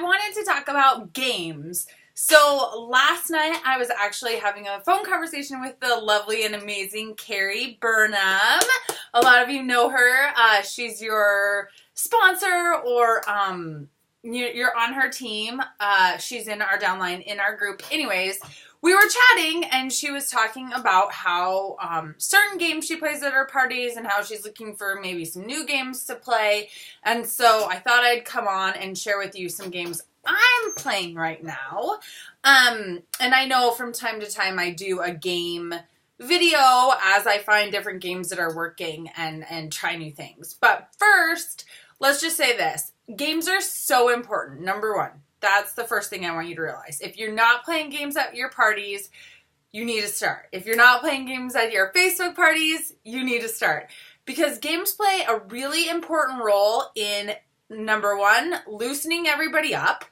I wanted to talk about games. So last night I was actually having a phone conversation with the lovely and amazing Carrie Burnham. A lot of you know her. She's your sponsor or you're on her team. She's in our downline in our group. Anyways, we were chatting and she was talking about how certain games she plays at her parties and how she's looking for maybe some new games to play. And so I thought I'd come on and share with you some games I'm playing right now. And I know from time to time I do a game video as I find different games that are working and try new things. But first, let's just say this. Games are so important. Number one. That's the first thing I want you to realize. If you're not playing games at your parties, you need to start. If you're not playing games at your Facebook parties, you need to start. Because games play a really important role in, number one, loosening everybody up.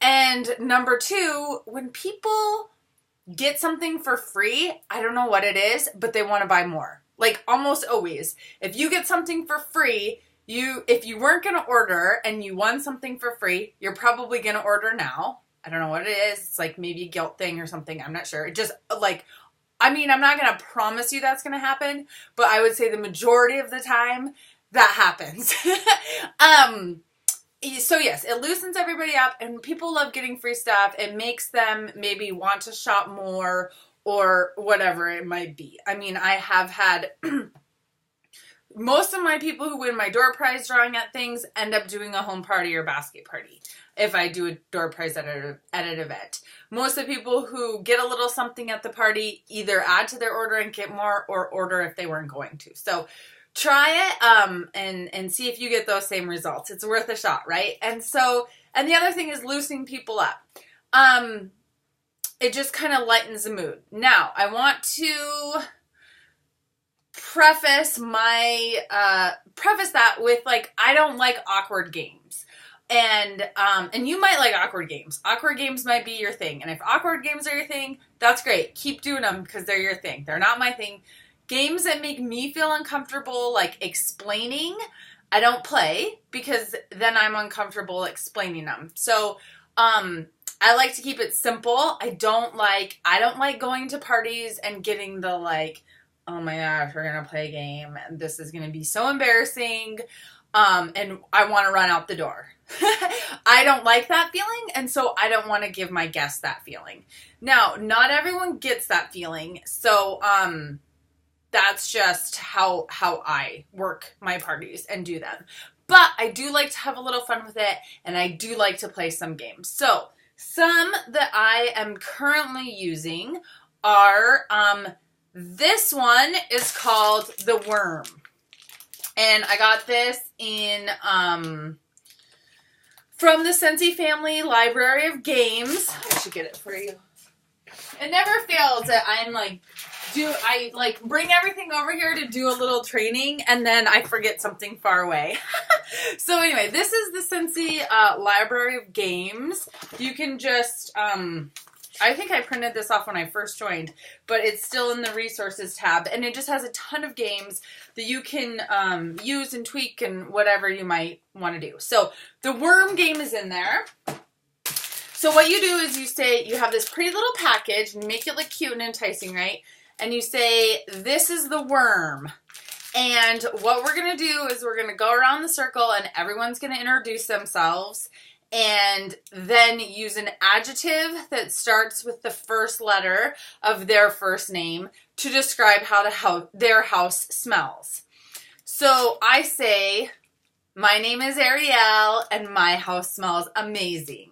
And number two, when people get something for free, I don't know what it is, but they want to buy more. Like almost always. If you get something for free, if you weren't going to order and you won something for free, you're probably going to order now. I don't know what it is. It's like maybe a guilt thing or something. I'm not sure. It just like, I mean, I'm not going to promise you that's going to happen, but I would say the majority of the time that happens. So yes, it loosens everybody up and people love getting free stuff. It makes them maybe want to shop more or whatever it might be. I mean, I have had most of my people who win my door prize drawing at things end up doing a home party or basket party if I do a door prize at an event. Most of the people who get a little something at the party either add to their order and get more or order if they weren't going to. So try it and see if you get those same results. It's worth a shot, right? And the other thing is loosening people up. It just kind of lightens the mood. Now, I want to preface that with like, I don't like awkward games. And you might like awkward games. Awkward games might be your thing. And if awkward games are your thing, that's great. Keep doing them because they're your thing. They're not my thing. Games that make me feel uncomfortable, like explaining, I don't play because then I'm uncomfortable explaining them. So, I like to keep it simple. I don't like going to parties and getting the like, oh my gosh, we're going to play a game and this is going to be so embarrassing. And I want to run out the door. I don't like that feeling. And so I don't want to give my guests that feeling. Now, not everyone gets that feeling. So, that's just how I work my parties and do them. But I do like to have a little fun with it. And I do like to play some games. So some that I am currently using are, this one is called The Worm. And I got this in, from the Scentsy family library of games. I should get it for you. It never fails that I bring everything over here to do a little training and then I forget something far away. So anyway, this is the Scentsy library of games. You can just, I think I printed this off when I first joined, but it's still in the resources tab and it just has a ton of games that you can use and tweak and whatever you might want to do. So the worm game is in there. So what you do is you have this pretty little package and you make it look cute and enticing, right? And you say, this is the worm. And what we're going to do is we're going to go around the circle and everyone's going to introduce themselves and then use an adjective that starts with the first letter of their first name to describe how their house smells. So I say, my name is Ariel and my house smells amazing.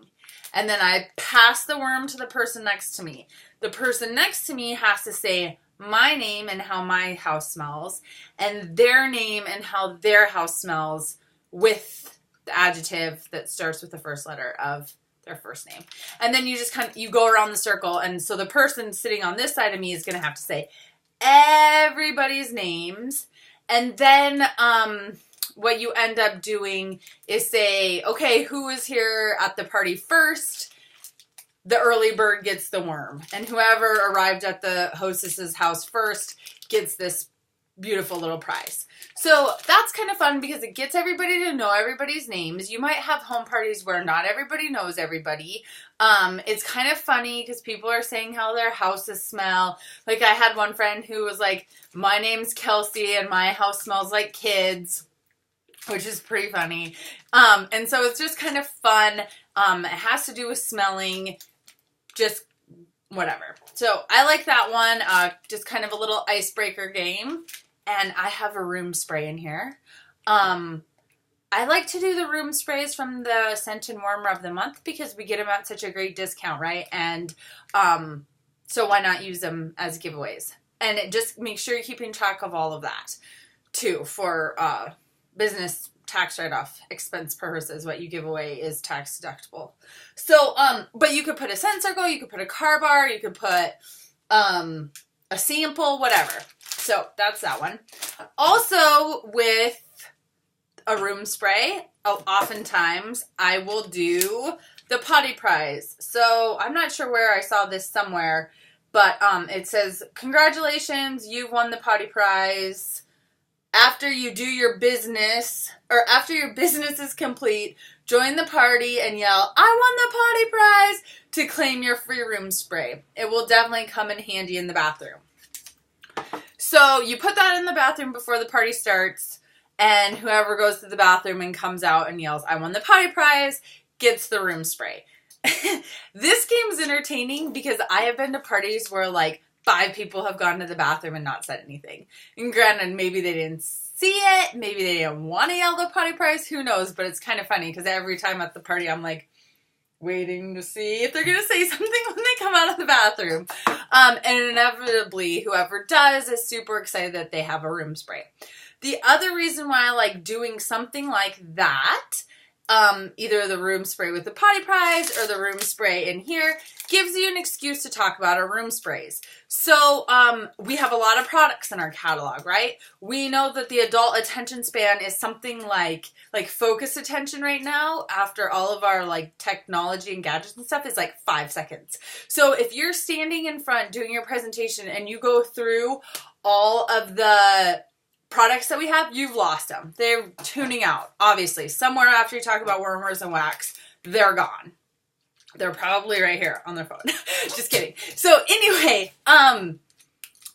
And then I pass the worm to the person next to me. The person next to me has to say my name and how my house smells, and their name and how their house smells with the adjective that starts with the first letter of their first name. And then you just you go around the circle, and so the person sitting on this side of me is going to have to say everybody's names, and then what you end up doing is say, okay, who is here at the party first? The early bird gets the worm. And whoever arrived at the hostess's house first gets this beautiful little prize. So that's kind of fun because it gets everybody to know everybody's names. You might have home parties where not everybody knows everybody. It's kind of funny because people are saying how their houses smell. Like I had one friend who was like, my name's Kelsey and my house smells like kids, which is pretty funny. And so it's just kind of fun. It has to do with smelling, just whatever. So I like that one. Just kind of a little icebreaker game. And I have a room spray in here. I like to do the room sprays from the Scent and Warmer of the Month because we get them at such a great discount, right? And so why not use them as giveaways? And it just make sure you're keeping track of all of that too for business tax write-off expense purposes. What you give away is tax deductible. So, but you could put a scent circle, you could put a car bar, you could put a sample, whatever. So that's that one. Also with a room spray, oftentimes I will do the Potty Prize. So I'm not sure where I saw this somewhere, but it says, congratulations, you've won the Potty Prize. After you do your business, or after your business is complete, join the party and yell, I won the Potty Prize, to claim your free room spray. It will definitely come in handy in the bathroom. So you put that in the bathroom before the party starts, and whoever goes to the bathroom and comes out and yells, I won the Potty Prize, gets the room spray. This game is entertaining because I have been to parties where like 5 people have gone to the bathroom and not said anything. And granted, maybe they didn't see it, maybe they didn't want to yell the Potty Prize, who knows, but it's kind of funny because every time at the party I'm like, waiting to see if they're going to say something when they come out of the bathroom. And inevitably, whoever does is super excited that they have a room spray. The other reason why I like doing something like that, either the room spray with the Potty Prize or the room spray in here, gives you an excuse to talk about our room sprays. So we have a lot of products in our catalog, right? We know that the adult attention span is something like focus attention right now after all of our like technology and gadgets and stuff is like 5 seconds. So if you're standing in front doing your presentation and you go through all of the products that we have, you've lost them. They're tuning out, obviously. Somewhere after you talk about warmers and wax, they're gone. They're probably right here on their phone. Just kidding. So anyway,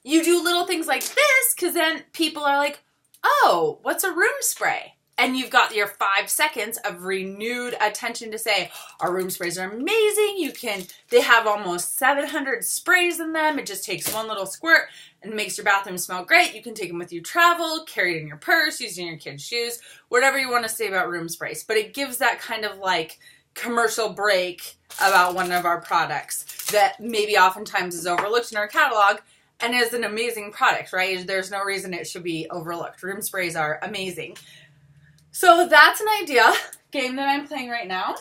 you do little things like this because then people are like, oh, what's a room spray? And you've got your 5 seconds of renewed attention to say, our room sprays are amazing. They have almost 700 sprays in them. It just takes one little squirt and makes your bathroom smell great. You can take them with you travel, carry it in your purse, use it in your kids' shoes, whatever you want to say about room sprays. But it gives that kind of like commercial break about one of our products that maybe oftentimes is overlooked in our catalog and is an amazing product, right? There's no reason it should be overlooked. Room sprays are amazing. So that's an idea game that I'm playing right now.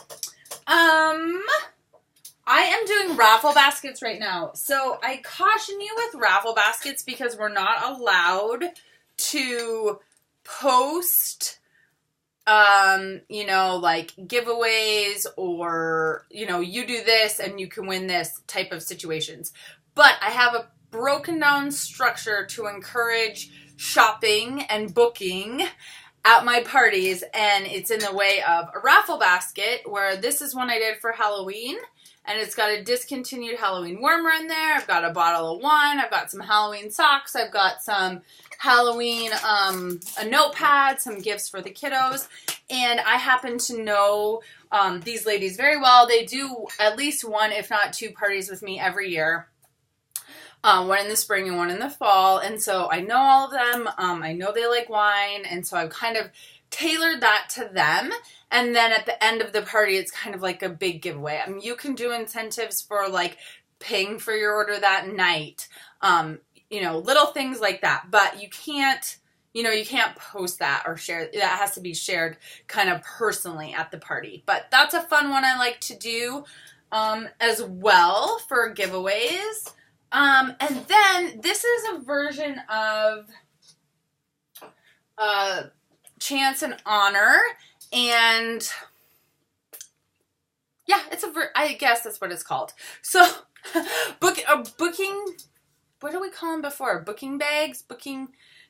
I am doing Raffle Baskets right now. So I caution you with Raffle Baskets because we're not allowed to post, like giveaways or, you do this and you can win this type of situations. But I have a broken down structure to encourage shopping and booking at my parties, and it's in the way of a raffle basket, where this is one I did for Halloween, and it's got a discontinued Halloween warmer in there. I've got a bottle of wine, I've got some Halloween socks, I've got some Halloween, a notepad, some gifts for the kiddos, and I happen to know these ladies very well. They do at least one, if not 2 parties with me every year. One in the spring and one in the fall. And so I know all of them. I know they like wine. And so I've kind of tailored that to them. And then at the end of the party, it's kind of like a big giveaway. I mean, you can do incentives for like paying for your order that night. Little things like that. But you can't post that or share. That has to be shared kind of personally at the party. But that's a fun one I like to do as well for giveaways. And then this is a version of Chance and Honor, and yeah, I guess that's what it's called. So, booking, what do we call them before? Booking bags?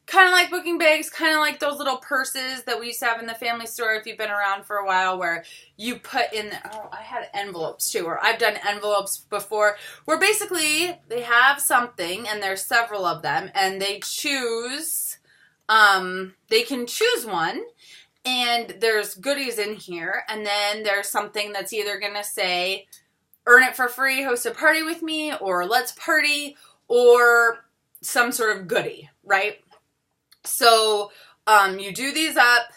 kind of like booking bags, kind of like those little purses that we used to have in the family store if you've been around for a while, where you put in, I had envelopes too, or I've done envelopes before, where basically they have something, and there's several of them, and they choose, they can choose one, and there's goodies in here, and then there's something that's either going to say, earn it for free, host a party with me, or let's party, or some sort of goodie, right? So you do these up,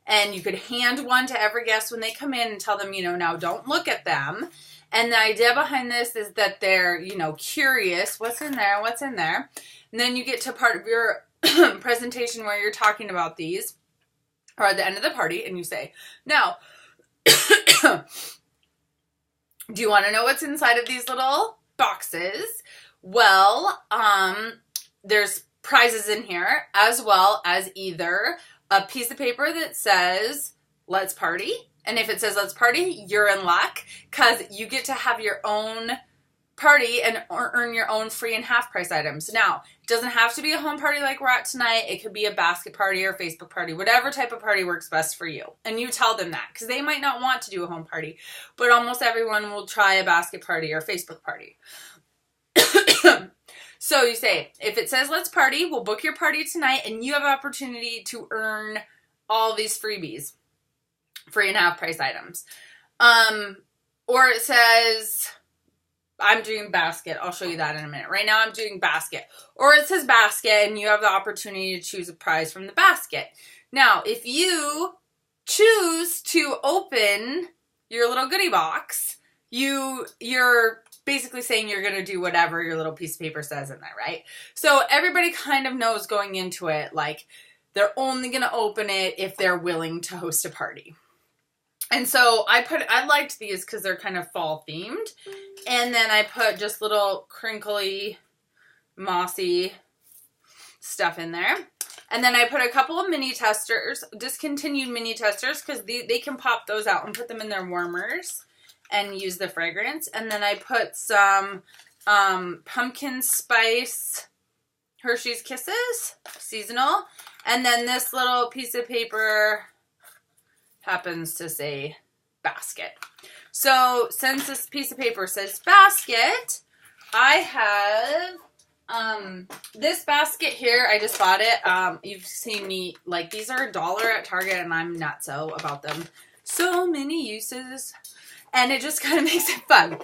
and you could hand one to every guest when they come in and tell them, now don't look at them. And the idea behind this is that they're, curious, what's in there? And then you get to part of your presentation where you're talking about these, or at the end of the party, and you say, now, do you want to know what's inside of these little boxes? Well, there's prizes in here, as well as either a piece of paper that says, let's party. And if it says let's party, you're in luck, because you get to have your own party and earn your own free and half price items. Now, it doesn't have to be a home party like we're at tonight. It could be a basket party or Facebook party, whatever type of party works best for you. And you tell them that, because they might not want to do a home party, but almost everyone will try a basket party or Facebook party. So you say, if it says let's party, we'll book your party tonight, and you have an opportunity to earn all these freebies, free and half price items. Or it says, I'm doing basket. I'll show you that in a minute. Right now I'm doing basket. Or it says basket, and you have the opportunity to choose a prize from the basket. Now, if you choose to open your little goodie box, you're basically saying you're going to do whatever your little piece of paper says in there, right? So everybody kind of knows going into it, like, they're only going to open it if they're willing to host a party. And so I liked these because they're kind of fall themed. And then I put just little crinkly, mossy stuff in there. And then I put a couple of mini testers, discontinued mini testers, because they can pop those out and put them in their warmers and use the fragrance. And then I put some pumpkin spice Hershey's Kisses, seasonal. And then this little piece of paper happens to say basket. So since this piece of paper says basket, I have this basket here. I just bought it. You've seen me, like, these are $1 at Target, and I'm nutso about them. So many uses. And it just kind of makes it fun.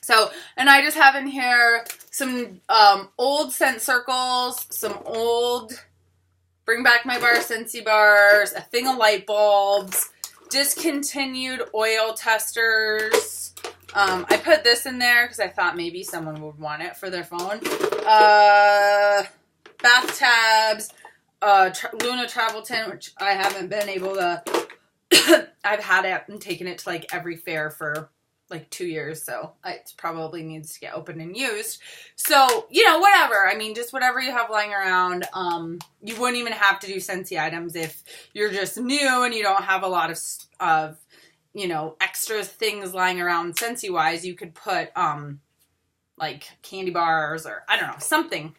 So, and I just have in here some old scent circles, some old Bring Back My Bar Scentsy bars, a thing of light bulbs, discontinued oil testers. I put this in there because I thought maybe someone would want it for their phone. Bath tabs, Luna Travel Tin, which I haven't been able to... I've had it and taken it to like every fair for like 2 years, so it probably needs to get opened and used. So, whatever. I mean, just whatever you have lying around. You wouldn't even have to do Scentsy items if you're just new and you don't have a lot of extra things lying around Scentsy-wise. You could put, like candy bars or, I don't know, something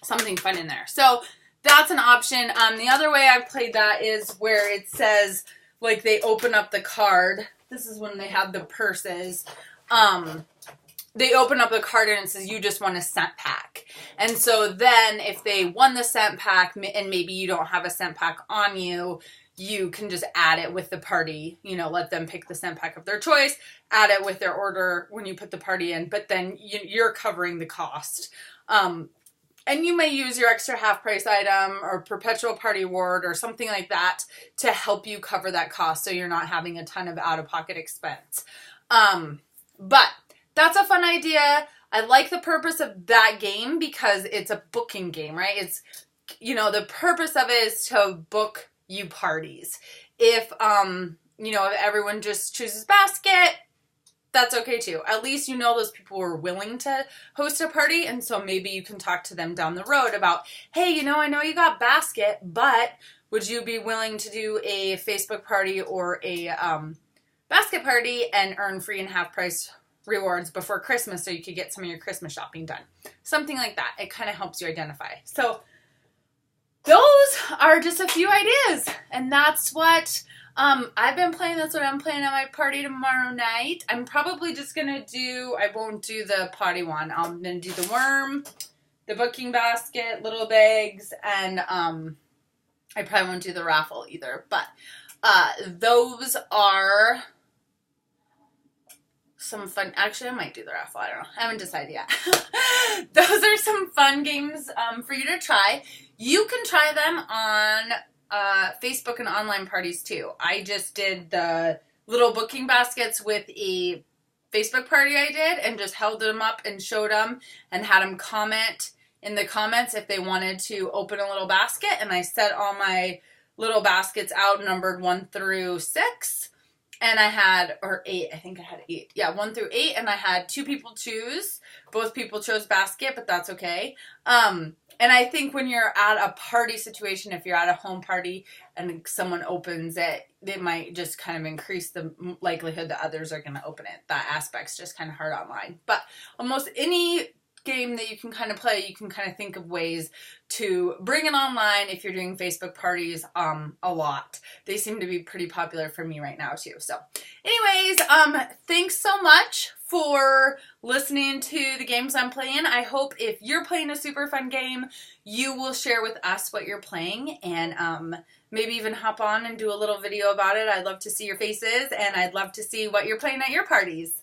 fun in there. So that's an option. The other way I've played that is where it says, like, they open up the card. This is when they have the purses. They open up the card and it says you just won a scent pack. And so then if they won the scent pack and maybe you don't have a scent pack on you, you can just add it with the party. Let them pick the scent pack of their choice, add it with their order when you put the party in, but then you're covering the cost. And you may use your extra half price item or perpetual party award or something like that to help you cover that cost so you're not having a ton of out-of-pocket expense. But that's a fun idea. I like the purpose of that game because it's a booking game, right? It's, the purpose of it is to book you parties. If, if everyone just chooses basket, that's okay too. At least those people were willing to host a party, and so maybe you can talk to them down the road about, hey, I know you got basket, but would you be willing to do a Facebook party or a basket party and earn free and half price rewards before Christmas so you could get some of your Christmas shopping done? Something like that. It kind of helps you identify. So those are just a few ideas, and that's what I've been playing. That's what I'm playing at my party tomorrow night. I'm probably just gonna do, I won't do the potty one. I'm gonna do the worm, the booking basket, little bags, and I probably won't do the raffle either. But those are some fun. Actually, I might do the raffle. I don't know. I haven't decided yet. Those are some fun games for you to try. You can try them on Facebook and online parties too. I just did the little booking baskets with a Facebook party I did and just held them up and showed them and had them comment in the comments if they wanted to open a little basket. And I set all my little baskets out numbered 1 through 6. And I had, or 8, I think I had 8. Yeah, 1 through 8, and I had 2 people choose. Both people chose basket, but that's okay. And I think when you're at a party situation, if you're at a home party and someone opens it, it might just kind of increase the likelihood that others are going to open it. That aspect's just kind of hard online. But almost any game that you can kind of play, you can kind of think of ways to bring it online if you're doing Facebook parties a lot. They seem to be pretty popular for me right now too. So anyways, thanks so much for listening to the games I'm playing. I hope if you're playing a super fun game, you will share with us what you're playing and maybe even hop on and do a little video about it. I'd love to see your faces and I'd love to see what you're playing at your parties.